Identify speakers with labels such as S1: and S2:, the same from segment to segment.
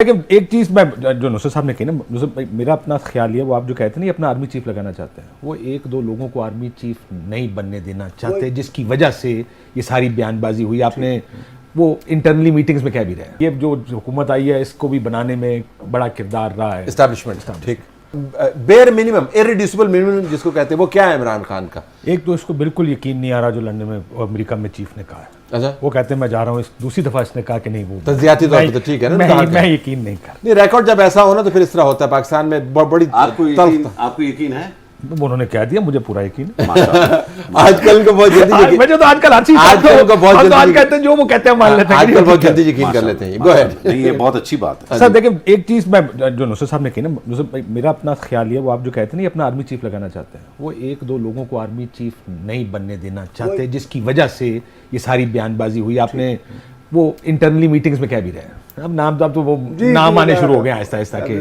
S1: लेकिन एक चीज़ मैं जो नुसरत साहब ने कही ना, मेरा अपना ख्याल ये, वो आप जो कहते हैं ना अपना आर्मी चीफ लगाना चाहते हैं, वो एक दो लोगों को आर्मी चीफ नहीं बनने देना चाहते, जिसकी वजह से ये सारी बयानबाजी हुई। आपने वो इंटरनली मीटिंग्स में कह भी रहे, ये जो हुकूमत आई है इसको भी बनाने में बड़ा किरदार रहा है
S2: एस्टैब्लिशमेंट। ठीक, बेयर मिनिमम, इररिड्यूसिबल मिनिमम जिसको कहते हैं, वो क्या है इमरान खान का?
S1: एक तो इसको बिल्कुल यकीन नहीं आ रहा जो लंदन में अमेरिका में चीफ ने कहा है।
S2: अच्छा,
S1: वो कहते हैं मैं जा रहा हूँ, दूसरी दफा इसने कहा कि नहीं वो
S2: तज्जियाती तौर पे तो ठीक है ना,
S1: मैं यकीन नहीं कर।
S2: नहीं, रिकॉर्ड जब ऐसा हो ना तो फिर इस तरह होता है पाकिस्तान में, बड़ी
S3: आपको यकीन है?
S1: उन्होंने कह दिया, मुझे पूरा यकीन है।
S2: आजकल को बहुत जल्दी
S1: मुझे तो आजकल हर चीज
S2: आजकल को बहुत जल्दी
S1: आज कहते हैं जो वो कहते हैं मान लेते हैं,
S2: आजकल बहुत जल्दी यकीन कर लेते हैं। Go ahead.
S3: नहीं, ये बहुत अच्छी बात है
S1: सर। देखिए एक चीज मैं जो नुसरत साहब ने कही ना, मेरा अपना ख्याल ये, वो आप जो कहते हैं ना अपना आर्मी चीफ लगाना चाहते हैं, वो एक दो लोगों को आर्मी चीफ नहीं बनने देना चाहते, जिसकी वजह से ये सारी बयानबाजी हुई। आपने वो इंटरनली मीटिंग्स में कह भी रहे हैं, अब नाम तो वो नाम आने शुरू हो गए आहिस्ता आहिस्ता के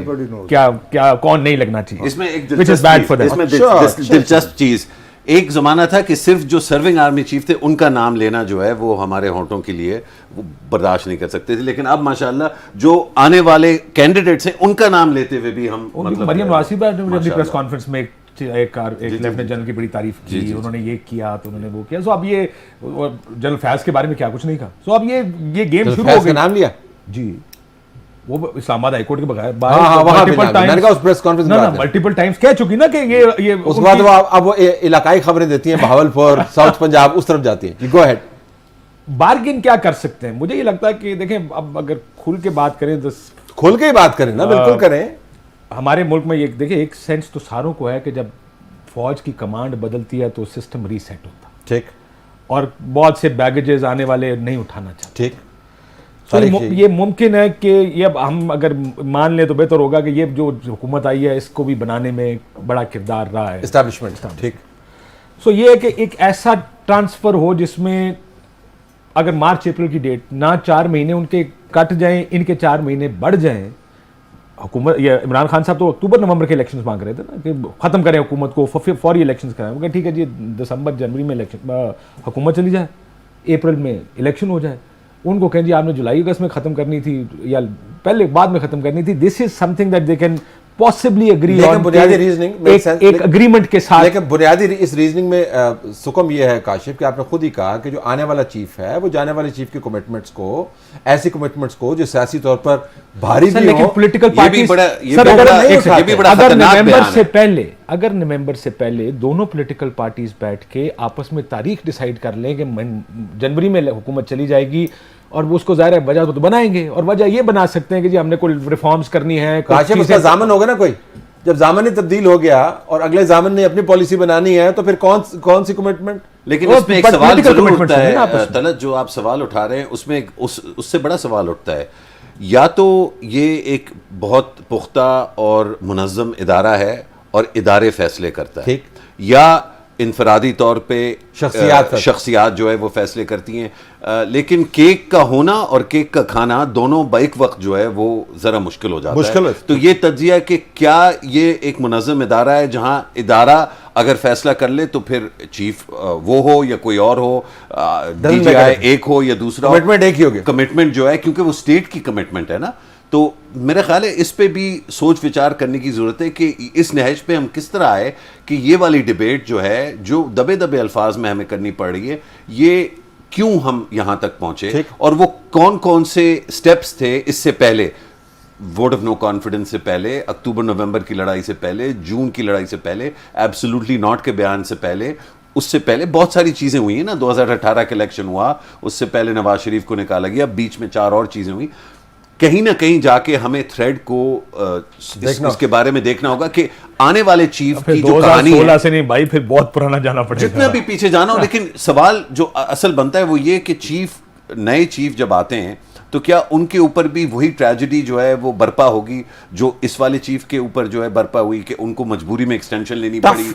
S1: क्या कौन नहीं लगना चाहिए।
S3: इसमें एक
S1: दिलचस्प
S3: चीज, एक जमाना था कि सिर्फ जो सर्विंग आर्मी चीफ थे उनका नाम लेना जो है वो हमारे होंठों के लिए वो बर्दाश्त नहीं कर सकते थे, लेकिन अब माशाल्लाह जो आने वाले कैंडिडेट्स हैं उनका नाम लेते हुए भी हम
S1: मरियम नवाज ने अपनी प्रेस कॉन्फ्रेंस में एक लेफ्टिनेंट जनरल की बड़ी तारीफ की, उन्होंने ये किया तो उन्होंने वो किया। सो अब ये जनरल फैज के बारे में क्या कुछ नहीं कहा। सो अब ये गेम शुरू हो गई।
S2: नाम लिया जी,
S1: वो इस्लामाबाद हाईकोर्ट के बगैर मल्टीपल टाइम्स कह चुकी ना कि ये
S2: उसके बाद वो इलाकाई खबरें देती हैं, बहावलपुर साउथ पंजाब उस तरफ जाती हैं। Go ahead.
S1: बार्गेन क्या कर सकते हैं? मुझे ये लगता है कि देखें, अब अगर खुल के बात करें तो
S2: खुल के ही बात करें ना, बिल्कुल करें।
S1: हमारे मुल्क में ये देखिए, एक सेंस तो सारों को है कि जब फौज की कमांड बदलती है तो सिस्टम रीसेट होता।
S2: ठीक, और
S1: बहुत से बैगेजेस आने वाले नहीं उठाना चाहते।
S2: ठीक,
S1: तो ये मुमकिन है कि ये अब हम अगर मान लें तो बेहतर होगा कि ये जो हुकूमत आई है इसको भी बनाने में बड़ा किरदार रहा है
S2: एस्टैब्लिशमेंट। ठीक,
S1: सो ये है कि एक ऐसा ट्रांसफर हो जिसमें अगर मार्च अप्रैल की डेट ना 4 महीने उनके कट जाएं, इनके 4 महीने बढ़ जाएं। हुकूमत, ये इमरान खान साहब तो अक्टूबर नवंबर के इलेक्शंस मांग रहे थे ना कि खत्म करें हुकूमत को, फौरी इलेक्शंस कराएं। वो ठीक है जी, दिसंबर जनवरी में इलेक्शन हुकूमत चली जाए, अप्रैल में इलेक्शन हो जाए। उनको कहें जी आपने जुलाई अगस्त में खत्म करनी थी या पहले बाद में खत्म करनी थी। This is something that they can possibly agree on,
S2: बुनियादी रीजनिंग
S1: एक एग्रीमेंट के साथ।
S2: लेकिन बुनियादी इस रीजनिंग में सुकम ये है काशिफ कि आपने खुद ही कहा कि जो आने वाला चीफ है वो जाने वाले चीफ के कमिटमेंट्स को, ऐसी कमिटमेंट्स को जो सियासी तौर पर भारी भी हो,
S1: पॉलिटिकल पार्टी अगर नवंबर से पहले दोनों पॉलिटिकल पार्टीज बैठ के आपस में तारीख डिसाइड कर लें कि जनवरी में हुकूमत चली जाएगी, और वो उसको ज़ाहिर है वजह तो बनाएंगे, और वजह ये बना सकते हैं कि जी हमने कोई रिफॉर्म्स करनी है।
S2: उसका जामन होगा ना कोई, जब जामन ही तब्दील हो गया और अगले जामन ने अपनी पॉलिसी बनानी है तो फिर कौन सी कमिटमेंट?
S3: लेकिन उसमें एक सवाल जरूर उठता है तलत, जो आप सवाल उठा रहे हैं उसमें उससे बड़ा सवाल उठता है, या तो ये एक बहुत पुख्ता और मुनज़्ज़म इदारा है और इदारे फैसले करता है, या इनफरादी तौर पे शख्सियात जो है वो फैसले करती हैं। लेकिन केक का होना और केक का खाना दोनों बैक वक्त जो है वो ज़रा मुश्किल हो जाता है। तो ये तज्जिया है कि क्या ये एक मुनज़्ज़म इदारा है जहां इदारा अगर फैसला कर ले तो फिर चीफ वो हो या कोई और हो, DGI एक हो या दूसरा,
S2: कमिटमेंट एक ही होगी।
S3: कमिटमेंट जो है, क्योंकि वो स्टेट की कमिटमेंट है ना, तो मेरा ख्याल है इस पे भी सोच विचार करने की जरूरत है कि इस नहज पे हम किस तरह आए कि ये वाली डिबेट जो है, जो दबे दबे अल्फाज में हमें करनी पड़ रही है, ये क्यों हम यहां तक पहुंचे, और वो कौन कौन से स्टेप्स थे इससे पहले, वोट ऑफ नो कॉन्फिडेंस से पहले, अक्टूबर नवंबर की लड़ाई से पहले, जून की लड़ाई से पहले, एब्सोल्युटली नॉट के बयान से पहले, उससे पहले बहुत सारी चीजें हुई हैं ना। 2018 का इलेक्शन हुआ, उससे पहले नवाज शरीफ को निकाला गया, बीच में 4 और चीजें हुई। कहीं ना कहीं जाके हमें थ्रेड को इसके बारे में देखना होगा कि आने वाले चीफ की जो कहानी है,
S1: 2016 से नहीं भाई, फिर बहुत पुराना जाना पड़ेगा,
S3: जितना भी पीछे जाना हो। लेकिन सवाल जो असल बनता है वो ये कि नए चीफ जब आते हैं तो क्या उनके ऊपर भी वही ट्रेजेडी जो है वो बर्पा होगी जो इस वाले चीफ के ऊपर जो है बर्पा हुई, कि उनको मजबूरी में एक्सटेंशन लेनी पड़ी,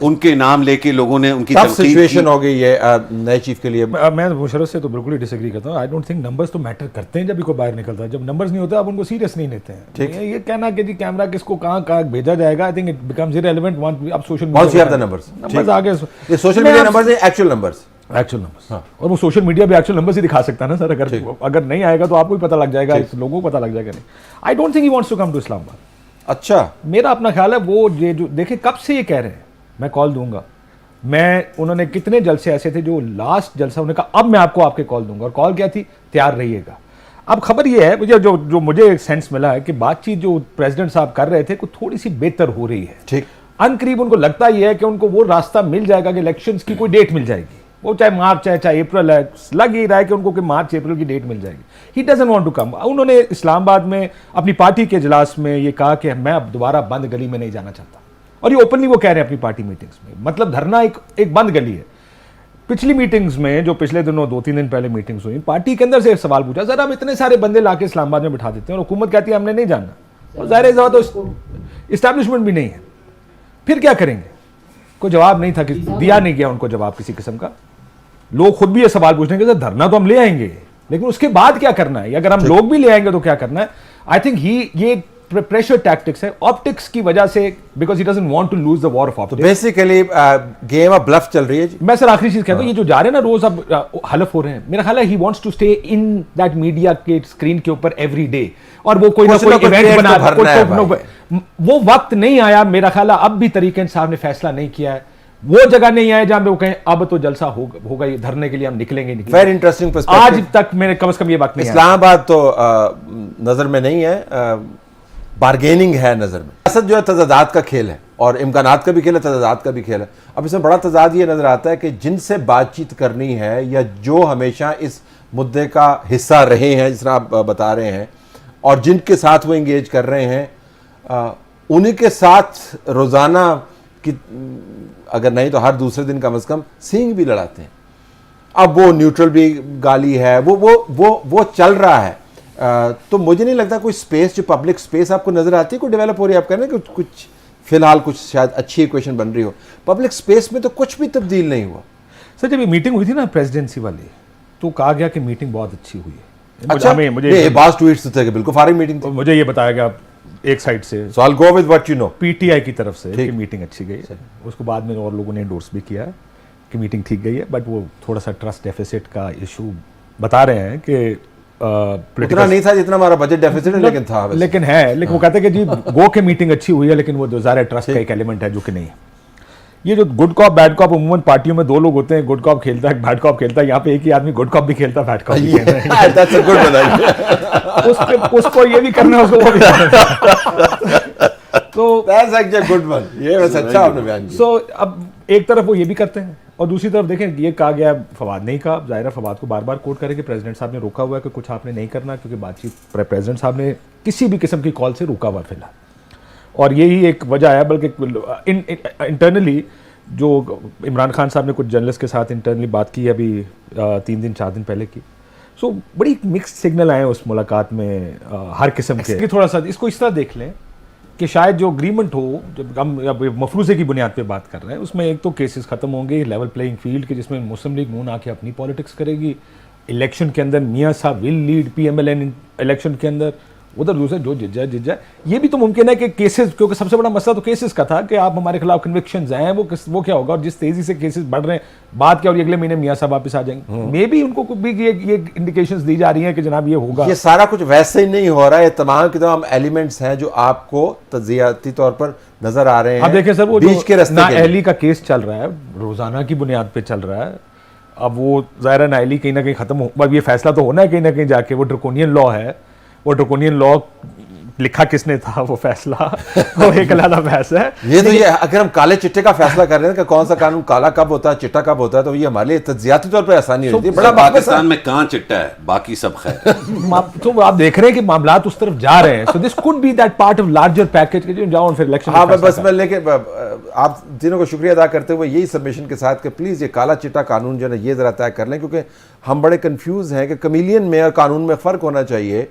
S3: उनके नाम लेके लोगों ने उनकी
S2: सिचुएशन हो गई है नए चीफ के लिए।
S1: मैं मुशर्रफ से तो बिल्कुल ही डिसएग्री करता हूँ। आई डोंट थिंक नंबर्स तो मैटर करते हैं जब भी कोई बाहर निकलता है, जब नंबर्स नहीं होते आप उनको सीरियस नहीं लेते हैं। ठीक है, ये कहना कि जी कैमरा किसको कहाँ भेजा जाएगा, I think it becomes irrelevant once आप सोशल मीडिया
S2: नंबर्स
S1: आ गए,
S2: social media numbers, actual numbers.
S1: Actual number, और वो सोशल मीडिया भी एक्चुअल नंबर से दिखा सकता है ना सर, अगर नहीं आएगा तो आपको भी पता लग जाएगा, लोगों को पता लग जाएगा नहीं। I don't think he wants to come to Islamabad.
S2: अच्छा,
S1: मेरा अपना ख्याल है वो ये जो देखे कब से ये कह रहे हैं मैं कॉल दूंगा, उन्होंने कितने जलसे ऐसे थे जो लास्ट जलसा उन्होंने कहा अब मैं आपको आपके कॉल दूंगा, और कॉल क्या थी, तैयार रहिएगा। अब खबर ये है मुझे जो मुझे एक सेंस मिला है कि बातचीत जो प्रेसिडेंट साहब कर रहे थे को थोड़ी सी बेहतर हो रही है।
S2: ठीक,
S1: अनकरीब उनको लगता ही है कि उनको वो रास्ता मिल जाएगा कि इलेक्शंस की कोई डेट मिल जाएगी, वो चाहे मार्च है चाहे अप्रैल है, लग ही रहा है कि उनको कि मार्च अप्रैल की डेट मिल जाएगी। He doesn't want to come. उन्होंने इस्लामाबाद में अपनी पार्टी के इजलास में ये कहा कि मैं अब दोबारा बंद गली में नहीं जाना चाहता, और ये ओपनली वो कह रहे हैं अपनी पार्टी मीटिंग्स में, मतलब धरना एक बंद गली है। पिछली मीटिंग्स में जो पिछले दिनों 2-3 दिन पहले मीटिंग्स हुई, पार्टी के अंदर से एक सवाल पूछा, सर हम इतने सारे बंदे लाके इस्लामाबाद में बिठा देते हैं और हुकूमत कहती है हमने नहीं जानना, और ज़ाहिर है तो इस्टेब्लिशमेंट भी नहीं है, फिर क्या करेंगे? कोई जवाब नहीं था, कि दिया नहीं गया उनको जवाब किसी किस्म का। लोग खुद भी ये सवाल पूछने के धरना तो हम ले आएंगे, लेकिन उसके बाद क्या करना है, अगर हम लोग भी ले आएंगे तो क्या करना है? आई थिंक ये प्रेशर टैक्टिक्स है ऑप्टिक्स की वजह से, because he doesn't want to lose the war of optics.
S2: Basically game of bluff चल रही है जी।
S1: मैं सर आखिरी चीज कहता हूं, ये जो जा रहे हैं ना रोज अब हलफ हो रहे हैं, मेरा ख्याल है he wants to stay in that media के स्क्रीन के ऊपर एवरी डे, और वो कोई ना कोई इवेंट बना, वो वक्त नहीं आया मेरा ख्याल है, अब भी तरीके इंसाफ ने फैसला नहीं किया है, वो जगह नहीं आए जहां पे वो कहें अब तो जलसा होगा, ये धरने के लिए हम निकलेंगे।
S2: Very interesting.
S1: आज तक मेरे कम से कम ये वक्त नहीं आया।
S2: इस्लामाबाद तो नजर में नहीं है, बार्गेनिंग है नजर में। असद जो है तजादात का खेल है, और इम्कानात का भी खेल है, तजादात का भी खेल है। अब इसमें बड़ा तजाद ये नजर आता है कि जिनसे बातचीत करनी है, या जो हमेशा इस मुद्दे का हिस्सा रहे हैं जिस तरह आप बता रहे हैं, और जिनके साथ वो इंगेज कर रहे हैं, उन्हीं के साथ रोजाना की अगर नहीं तो हर दूसरे दिन कम से कम सींग भी लड़ाते हैं। अब वो न्यूट्रल भी गाली है, वो चल रहा है। तो मुझे नहीं लगता कोई स्पेस, जो पब्लिक स्पेस आपको नजर आती है कोई डेवलप हो रही है। आप कह रहे हैं कि कुछ फिलहाल कुछ शायद अच्छी इक्वेशन बन रही हो, पब्लिक स्पेस में तो कुछ भी तब्दील नहीं हुआ।
S1: सर जब ये मीटिंग हुई थी ना प्रेसिडेंसी वाली, तो कहा गया कि मीटिंग बहुत अच्छी हुई है।
S2: अच्छा, मुझे बास ट्वीट्स थे कि बिल्कुल फारिग मीटिंग थी।
S1: मुझे ये बताया गया एक साइड से,
S2: so I will go with what you know,
S1: PTI की तरफ से कि मीटिंग अच्छी गई है। उसको बाद में और लोगों ने एंडोर्स भी किया कि मीटिंग ठीक गई है, बट वो थोड़ा सा ट्रस्ट डेफिसिट का इशू बता रहे हैं कि
S2: उतना नहीं था जितना हमारा बजट डेफिसिट है, लेकिन था वैसे।
S1: लेकिन वो कहते हैं कि जी गो के मीटिंग अच्छी हुई है, लेकिन वो ज़ाहिर ट्रस्ट का एक एलिमेंट है जो कि नहीं है। ये जो गुड कॉप बैड कॉप, अमूमन पार्टियों में दो लोग होते हैं, गुड कॉप खेलता है बैड कॉप खेलता है, यहाँ पे एक ही आदमी गुड कॉप भी खेलता है बैड कॉप भी खेलता है।
S2: That's a good one.
S1: उसको ये भी करना है, उसको वो भी करना है। तो
S2: That's actually a good one. ये वैसे अच्छा आपने बयान किया।
S1: सो अब एक तरफ वो ये भी करते हैं, और दूसरी तरफ देखें ये कहा गया फवाद नहीं कहा, ज़ाहिर फवाद को बार बार कोट करें कि प्रेसिडेंट साहब ने रोका हुआ है कि कुछ आपने नहीं करना, क्योंकि बातचीत प्रेसिडेंट साहब ने किसी भी किस्म की कॉल से रोका हुआ फिलहाल, और यही एक वजह है। बल्कि इंटरनली जो इमरान खान साहब ने कुछ जर्नलिस्ट के साथ इंटरनली बात की अभी 3 दिन 4 दिन पहले की, सो बड़ी मिक्स्ड सिग्नल आए उस मुलाकात में हर किस्म के। थोड़ा सा इसको इस तरह देख लें कि शायद जो अग्रीमेंट हो, जब हम मफरूज़े की बुनियाद पे बात कर रहे हैं, उसमें एक तो केसेस ख़त्म होंगे, लेवल प्लेइंग फील्ड के, जिसमें मुस्लिम लीग नून आके अपनी पॉलिटिक्स करेगी, इलेक्शन के अंदर मियाँ साहब विल लीड PMLN इलेक्शन के अंदर, उधर दूसरे जो जित जाए। ये भी तो मुमकिन है कि केसेस, क्योंकि सबसे बड़ा मसला तो केसेस का था कि आप हमारे खिलाफ कन्विक्शंस हैं, वो क्या होगा, और जिस तेजी से केसेस बढ़ रहे हैं, बात क्या, और अगले महीने मियाँ साहब वापस आ जाएंगे। मे बी उनको भी ये इंडिकेशंस दी जा रही हैं कि जनाब ये होगा।
S2: ये सारा कुछ वैसे ही नहीं हो रहा है, ये तमाम के तमाम एलिमेंट्स हैं जो आपको तज्जियाती तौर पर नजर आ रहे हैं।
S1: अब देखिए सर, वो
S2: बीच के रास्ते
S1: नाअहली का केस चल रहा है, रोजाना की बुनियाद पे चल रहा है। अब वो ज़ाहिर नाअहली कहीं ना कहीं खत्म हो, अब ये फैसला तो होना है कहीं ना कहीं जाके। वो ड्रकोनियन लॉ है, वो ड्रकोनियन लॉ लिखा किसने था वो फैसला, वो एक अलग बहस है।
S2: ये अगर हम काले चिट्टे का फैसला कर रहे हैं कि कौन सा कानून काला कब होता है, चिट्टा कब होता है, तो ये हमारे लिए तज्जियाती तौर पर आसानी होती है। बड़ा
S3: पाकिस्तान में कहां चिट्टा है, बाकी सब खैर।
S1: तो आप देख रहे हैं कि मामलात उस तरफ जा रहे हैं। So this could be that part of larger package के जो जाओ फिर इलेक्शन।
S2: हाँ, बस मैं लेके आप तीनों को शुक्रिया अदा करते हुए यही सबमिशन के साथ कि प्लीज ये काला चिट्टा कानून जो है ये जरा तय कर लें, क्योंकि हम बड़े कंफ्यूज हैं कि कमीलियन में और कानून में फर्क होना चाहिए।